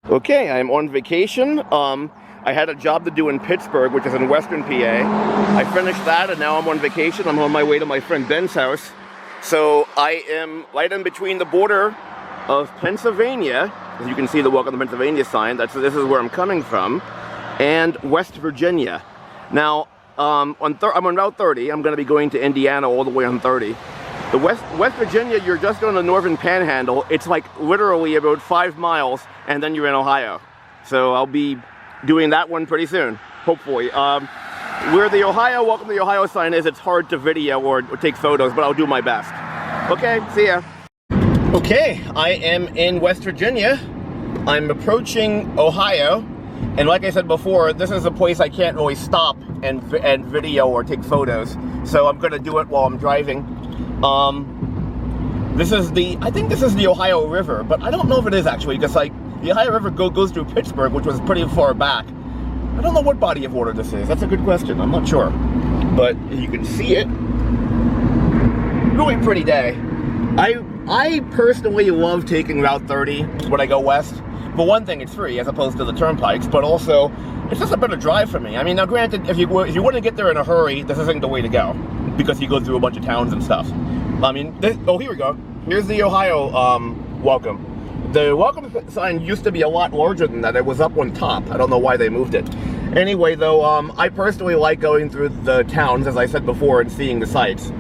Okay, I'm on vacation. I had a job to do in Pittsburgh, which is in western PA. I finished that and now I'm on vacation. I'm on my way to my friend Ben's house. So I am right in between the border of Pennsylvania, as you can see the Welcome to Pennsylvania sign, this is where I'm coming from, and West Virginia. Now, I'm on Route 30. I'm going to be going to Indiana all the way on 30. The West Virginia, you're just on the northern panhandle. It's like literally about 5 miles, and then you're in Ohio. So I'll be doing that one pretty soon, hopefully. Where the Welcome to the Ohio sign is, it's hard to video or take photos, but I'll do my best. Okay, see ya. Okay, I am in West Virginia. I'm approaching Ohio, and like I said before, this is a place I can't really stop and video or take photos. So I'm gonna do it while I'm driving. I think this is the Ohio River, but I don't know if it is actually, because like the Ohio River goes through Pittsburgh, which was pretty far back. I don't know what body of water this is. That's a good question. I'm not sure, but you can see it. Really pretty day. I personally love taking Route 30 when I go west. For one thing, it's free as opposed to the turnpikes, but also it's just a better drive for me. I mean, now granted, if you want to get there in a hurry, this isn't the way to go, because you go through a bunch of towns and stuff. I mean, oh, here we go. Here's the Ohio welcome. The welcome sign used to be a lot larger than that. It was up on top. I don't know why they moved it. Anyway, though, I personally like going through the towns, as I said before, and seeing the sights.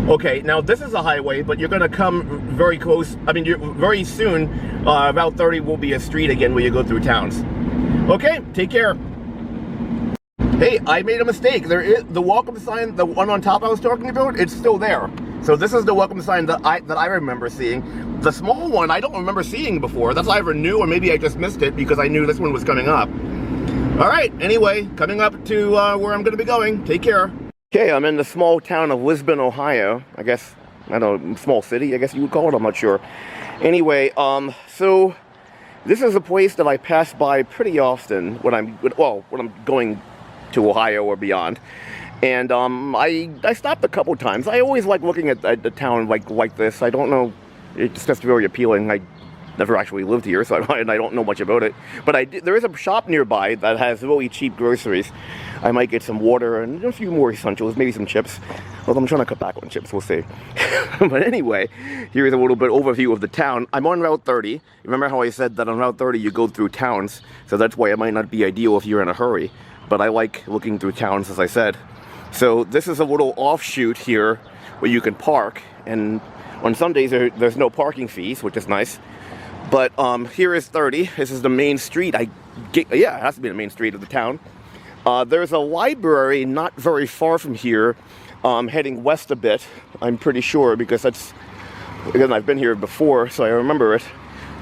Okay, now this is a highway, but you're going to come very close. I mean, very soon, Route 30 will be a street again where you go through towns. Okay, take care. Hey, I made a mistake. There is the welcome sign, the one on top I was talking about, it's still there. So this is the welcome sign that I remember seeing. The small one I don't remember seeing before. That's either new or maybe I just missed it because I knew this one was coming up. All right, anyway, coming up to where I'm going to be going. Take care. Okay, I'm in the small town of Lisbon, Ohio. I guess, I don't know, small city, I guess you would call it, I'm not sure. Anyway, so this is a place that I pass by pretty often when I'm going to Ohio or beyond. And I stopped a couple times. I always like looking at the town like this. I don't know, it's just very appealing. I never actually lived here, so I don't know much about it. But there is a shop nearby that has really cheap groceries. I might get some water and a few more essentials, maybe some chips. Well, I'm trying to cut back on chips, we'll see. But anyway, here's a little bit overview of the town. I'm on Route 30. Remember how I said that on Route 30 you go through towns, so that's why it might not be ideal if you're in a hurry. But I like looking through towns, as I said. So this is a little offshoot here where you can park, and on some days there's no parking fees, which is nice. But here is 30. This is the main street. Yeah, it has to be the main street of the town. There's a library not very far from here, heading west a bit, I'm pretty sure, because again, I've been here before, so I remember it.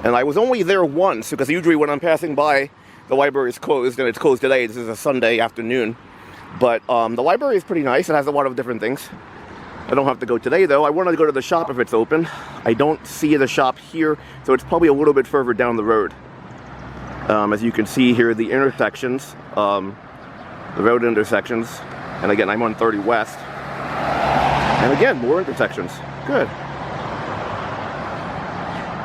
And I was only there once, because usually when I'm passing by, the library is closed, and it's closed today. This is a Sunday afternoon. But the library is pretty nice. It has a lot of different things. I don't have to go today, though. I wanted to go to the shop if it's open. I don't see the shop here, so it's probably a little bit further down the road. As you can see here, the intersections, the road intersections, and again, I'm on 30 West. And again, more intersections. Good.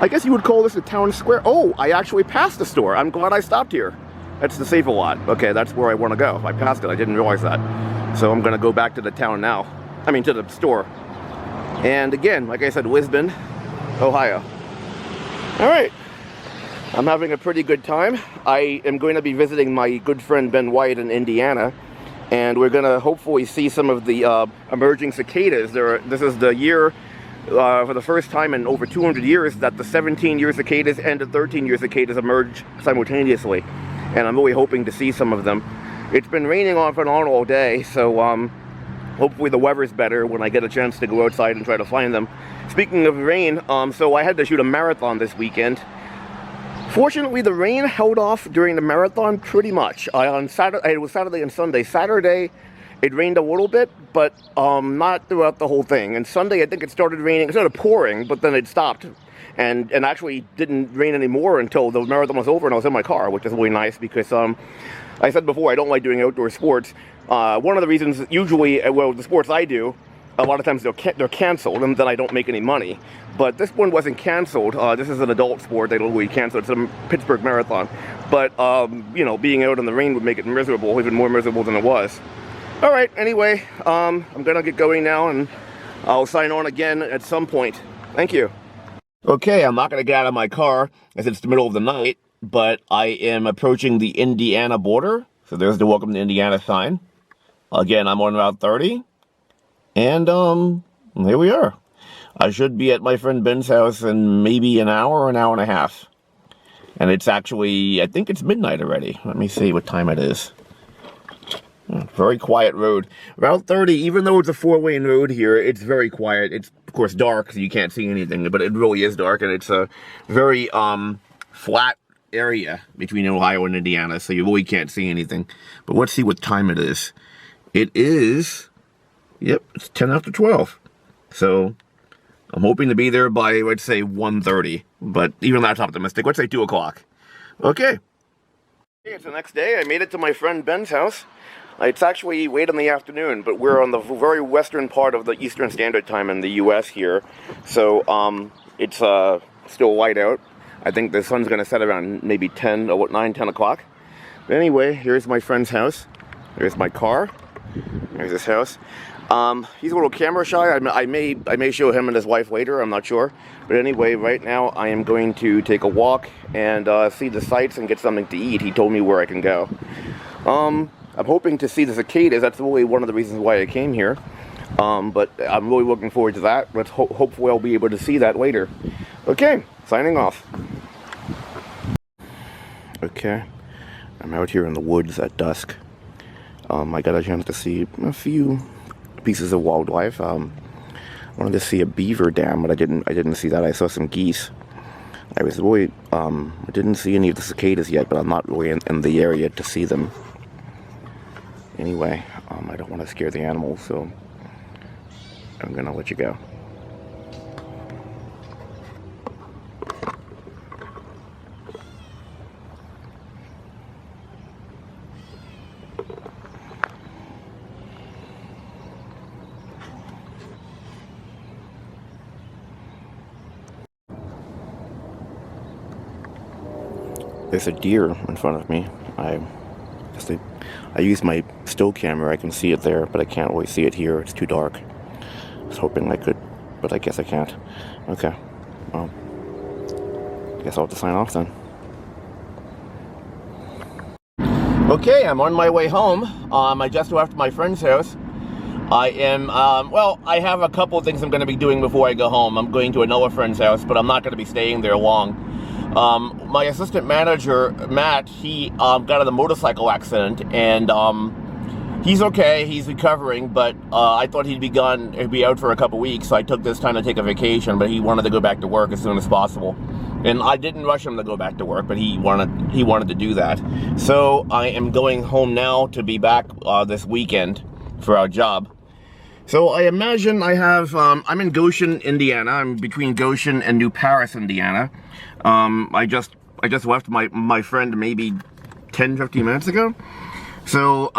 I guess you would call this a town square. Oh, I actually passed the store. I'm glad I stopped here. That's the Save-A-Lot. Okay, that's where I want to go. I passed it. I didn't realize that. So I'm going to go back to the town now. I mean, to the store. And again, like I said, Lisbon, Ohio. All right. I'm having a pretty good time. I am going to be visiting my good friend Ben White in Indiana. And we're going to hopefully see some of the emerging cicadas. This is the year, for the first time in over 200 years, that the 17-year cicadas and the 13-year cicadas emerge simultaneously. And I'm really hoping to see some of them. It's been raining off and on all day, so hopefully the weather's better when I get a chance to go outside and try to find them. Speaking of rain, so I had to shoot a marathon this weekend. Fortunately, the rain held off during the marathon pretty much. On Saturday, it was Saturday and Sunday. Saturday, it rained a little bit, but not throughout the whole thing. And Sunday, I think it started raining. It started pouring, but then it stopped. And actually didn't rain anymore until the marathon was over and I was in my car, which is really nice because I said before, I don't like doing outdoor sports. One of the reasons, usually, well, the sports I do, a lot of times they're canceled, and then I don't make any money. But this one wasn't canceled. This is an adult sport. They don't really cancel. It's a Pittsburgh Marathon. But, you know, being out in the rain would make it miserable, even more miserable than it was. All right, anyway, I'm going to get going now, and I'll sign on again at some point. Thank you. Okay, I'm not going to get out of my car as it's the middle of the night, but I am approaching the Indiana border. So there's the Welcome to Indiana sign. Again, I'm on Route 30. And, here we are. I should be at my friend Ben's house in maybe an hour or an hour and a half. And it's actually, I think it's midnight already. Let me see what time it is. Very quiet road. Route 30, even though it's a 4-lane road here, it's very quiet. It's, of course, dark, so you can't see anything, but it really is dark, and it's a very, flat area between Ohio and Indiana, so you really can't see anything. But let's see what time it is. It is, yep, it's 10 after 12. So, I'm hoping to be there by, let's say, 1:30. But even that's optimistic. Let's say 2 o'clock. Okay. It's the next day. I made it to my friend Ben's house. It's actually late in the afternoon, but we're on the very western part of the Eastern Standard Time in the U.S. here. So, it's still light out. I think the sun's going to set around maybe 10 o'clock. But anyway, here's my friend's house. There's my car. There's his house. He's a little camera shy. I may show him and his wife later. I'm not sure. But anyway, right now I am going to take a walk and see the sights and get something to eat. He told me where I can go. I'm hoping to see the cicadas. That's really one of the reasons why I came here. But I'm really looking forward to that. Hopefully I'll be able to see that later. Okay, signing off. Okay, I'm out here in the woods at dusk. I got a chance to see a few pieces of wildlife. I wanted to see a beaver dam, but I didn't see that. I saw some geese. I was really, I didn't see any of the cicadas yet, but I'm not really in the area to see them. Anyway, I don't want to scare the animals, so I'm gonna let you go. There's a deer in front of me. I use my still camera. I can see it there, but I can't really see it here. It's too dark. I was hoping I could, but I guess I can't. Okay. Well, I guess I'll have to sign off then. Okay, I'm on my way home. I just left my friend's house. I am, well, I have a couple of things I'm going to be doing before I go home. I'm going to another friend's house, but I'm not going to be staying there long. My assistant manager, Matt, he got in a motorcycle accident, and he's okay, he's recovering, but I thought he'd be out for a couple weeks, so I took this time to take a vacation, but he wanted to go back to work as soon as possible. And I didn't rush him to go back to work, but he wanted to do that. So I am going home now to be back this weekend for our job. So I imagine I have, I'm in Goshen, Indiana. I'm between Goshen and New Paris, Indiana. I just left my friend maybe 10-15 minutes ago. So,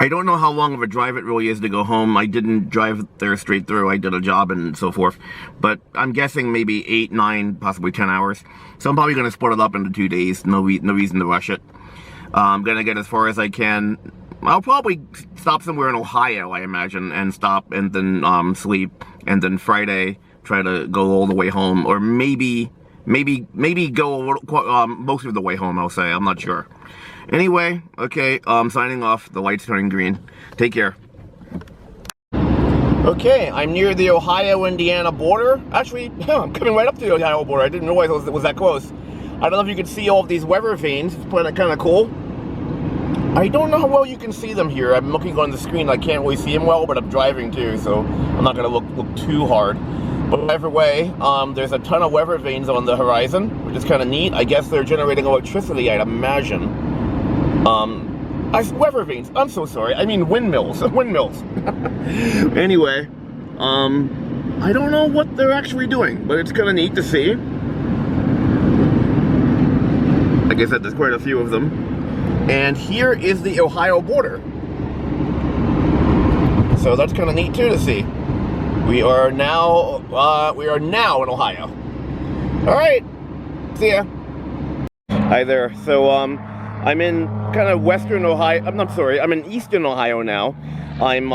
I don't know how long of a drive it really is to go home. I didn't drive there straight through. I did a job and so forth. But I'm guessing maybe 8, 9, possibly 10 hours. So I'm probably going to split it up into 2 days. No reason to rush it. I'm going to get as far as I can. I'll probably stop somewhere in Ohio, I imagine, and stop and then sleep. And then Friday, try to go all the way home. Or maybe go a little, most of the way home, I'll say. I'm not sure. Anyway, okay, signing off. The light's turning green. Take care. Okay, I'm near the Ohio-Indiana border. Actually, I'm coming right up to the Ohio border. I didn't realize it was that close. I don't know if you can see all of these weather vanes. It's kind of cool. I don't know how well you can see them here. I'm looking on the screen. I can't really see them well, but I'm driving too, so I'm not going to look too hard. But either way, there's a ton of weather vanes on the horizon, which is kind of neat. I guess they're generating electricity, I'd imagine. Weather vanes. I'm so sorry. I mean windmills. Windmills. Anyway, I don't know what they're actually doing, but it's kind of neat to see. Like I said, there's quite a few of them. And here is the Ohio border. so that's kind of neat too to see. We are now in Ohio. All right, see ya. Hi there. So I'm in kind of western Ohio. I'm in eastern Ohio now. I'm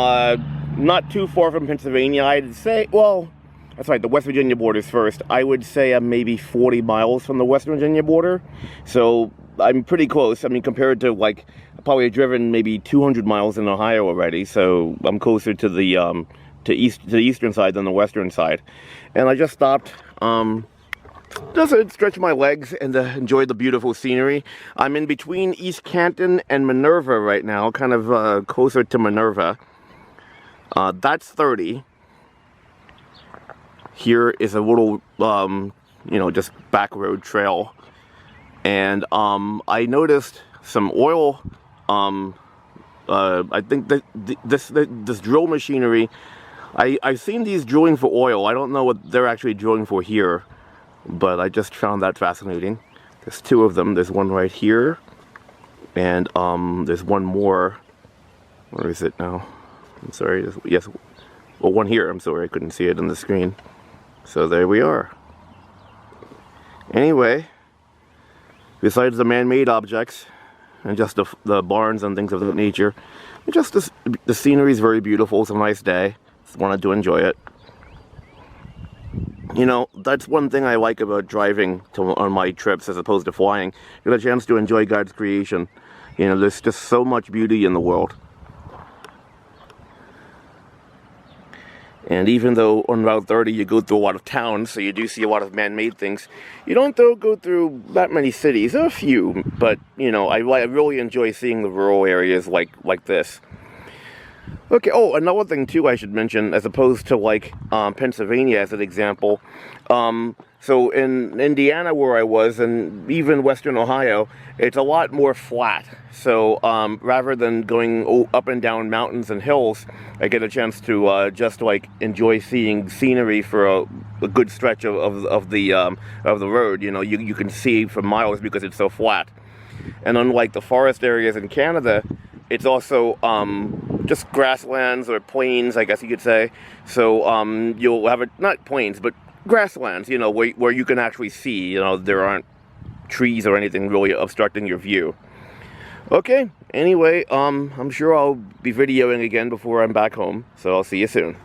not too far from Pennsylvania. I'd say, well, that's right, the West Virginia border's first. I would say I'm maybe 40 miles from the West Virginia border. So I'm pretty close. I mean, compared to like, I probably have driven maybe 200 miles in Ohio already. So I'm closer to the to the eastern side than the western side. And I just stopped just to stretch my legs and enjoy the beautiful scenery. I'm in between East Canton and Minerva right now, kind of closer to Minerva. That's 30. Here is a little, you know, just back road trail. And I noticed some oil, I think that this drill machinery, I've seen these drilling for oil. I don't know what they're actually drilling for here, but I just found that fascinating. There's two of them. There's one right here, and there's one more. Where is it now? I'm sorry. Yes, well, one here. I'm sorry, I couldn't see it on the screen. So there we are. Anyway, besides the man-made objects and just the barns and things of that nature, just the scenery is very beautiful. It's a nice day. Just wanted to enjoy it. You know, that's one thing I like about driving on my trips as opposed to flying. You get a chance to enjoy God's creation. You know, there's just so much beauty in the world. And even though on Route 30 you go through a lot of towns, so you do see a lot of man-made things, you don't go through that many cities. There are a few, but, you know, I really enjoy seeing the rural areas like this. Okay, oh, another thing too I should mention, as opposed to like Pennsylvania as an example. So in Indiana where I was, and even Western Ohio, it's a lot more flat. So rather than going up and down mountains and hills, I get a chance to just like enjoy seeing scenery for a good stretch of the road. You know, you can see for miles because it's so flat. And unlike the forest areas in Canada, it's also just grasslands or plains, I guess you could say. So you'll have not plains, but grasslands, you know, where you can actually see, you know, there aren't trees or anything really obstructing your view. Okay, anyway, I'm sure I'll be videoing again before I'm back home, so I'll see you soon.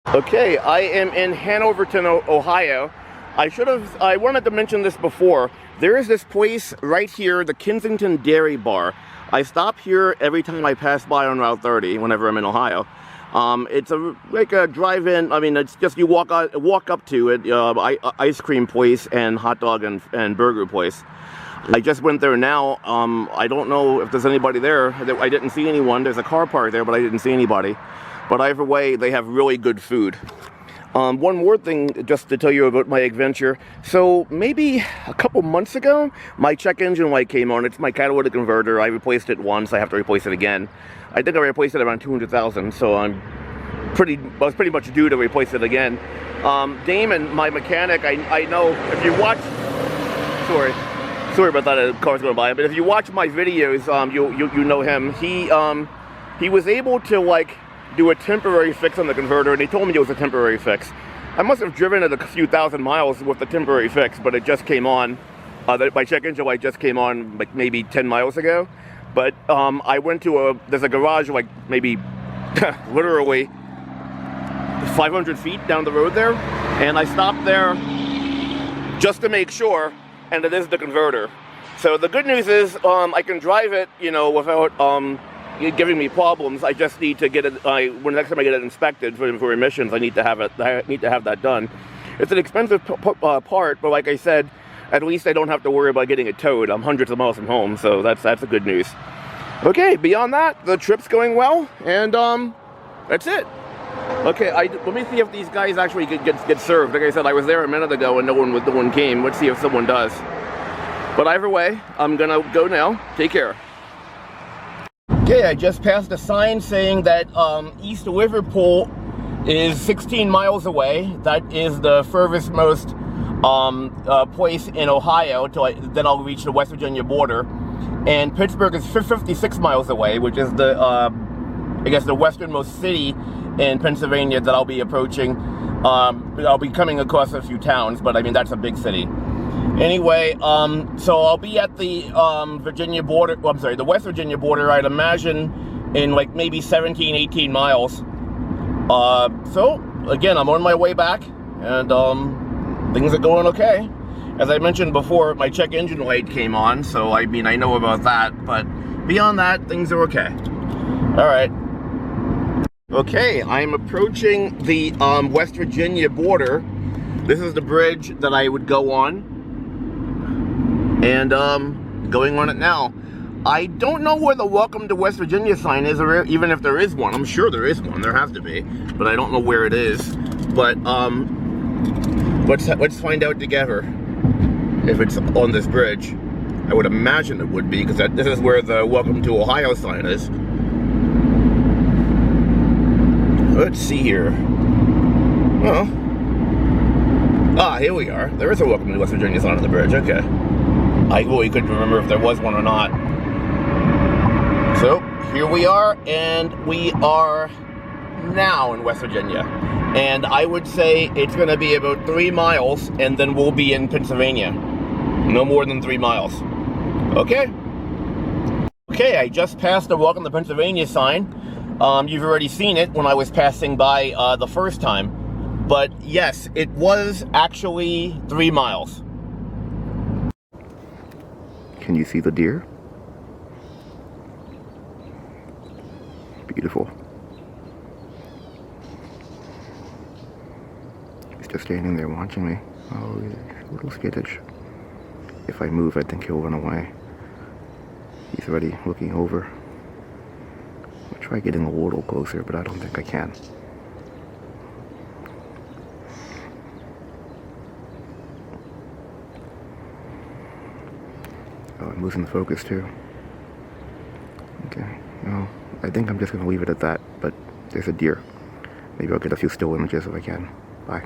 Okay, I am in Hanoverton, Ohio. I wanted to mention this before. There is this place right here, the Kensington Dairy Bar. I stop here every time I pass by on Route 30, whenever I'm in Ohio. It's like a drive-in. I mean, it's just you walk up to it. Ice cream place and hot dog and burger place. I just went there now. I don't know if there's anybody there. I didn't see anyone. There's a car parked there, but I didn't see anybody. But either way, they have really good food. One more thing just to tell you about my adventure. So maybe a couple months ago, my check engine light came on. It's my catalytic converter. I replaced it once. I have to replace it again. I think I replaced it around 200,000. So I was pretty much due to replace it again. Damon, my mechanic, I know if you watch. Sorry about that. A car's going by. But if you watch my videos, you know him. He was able to like do a temporary fix on the converter, and he told me it was a temporary fix. I must have driven it a few thousand miles with the temporary fix, but it just came on. My check engine light just came on like maybe 10 miles ago. But I went to there's a garage like maybe literally 500 feet down the road there, and I stopped there just to make sure, and it is the converter. So the good news is I can drive it, you know, without giving me problems. I just need to get it. When next time I get it inspected for emissions, I need to have it. I need to have that done. It's an expensive part, but like I said, at least I don't have to worry about getting it towed. I'm hundreds of miles from home, so that's the good news. Okay, beyond that, the trip's going well, and that's it. Okay, let me see if these guys actually get served. Like I said, I was there a minute ago and no one came. Let's see if someone does. But either way, I'm gonna go now. Take care. Okay, I just passed a sign saying that East Liverpool is 16 miles away. That is the furthest most place in Ohio then I'll reach the West Virginia border. And Pittsburgh is 56 miles away, which is the I guess, the westernmost city in Pennsylvania that I'll be approaching. I'll be coming across a few towns, but I mean, that's a big city. Anyway, so I'll be at the Virginia border, well, I'm sorry, the West Virginia border, I'd imagine, in like maybe 17, 18 miles. So, again, I'm on my way back, and things are going okay. As I mentioned before, my check engine light came on, so I mean, I know about that, but beyond that, things are okay. All right. Okay, I'm approaching the West Virginia border. This is the bridge that I would go on, and going on it now. I don't know where the Welcome to West Virginia sign is, or even if there is one. I'm sure there is one. There has to be, but I don't know where it is. But let's find out together if it's on this bridge. I would imagine it would be, because this is where the Welcome to Ohio sign is. Let's see here. Well, here we are. There is a Welcome to West Virginia sign on the bridge. Okay. I really couldn't remember if there was one or not. So, here we are, and we are now in West Virginia. And I would say it's going to be about 3 miles, and then we'll be in Pennsylvania. No more than 3 miles. Okay. Okay, I just passed the Welcome to Pennsylvania sign. You've already seen it when I was passing by the first time. But yes, it was actually 3 miles. Can you see the deer? Beautiful. He's just standing there watching me. Oh, he's a little skittish. If I move, I think he'll run away. He's already looking over. I'll try getting a little closer, but I don't think I can. Oh, I'm losing the focus too. Okay, well, I think I'm just going to leave it at that, but there's a deer. Maybe I'll get a few still images if I can. Bye.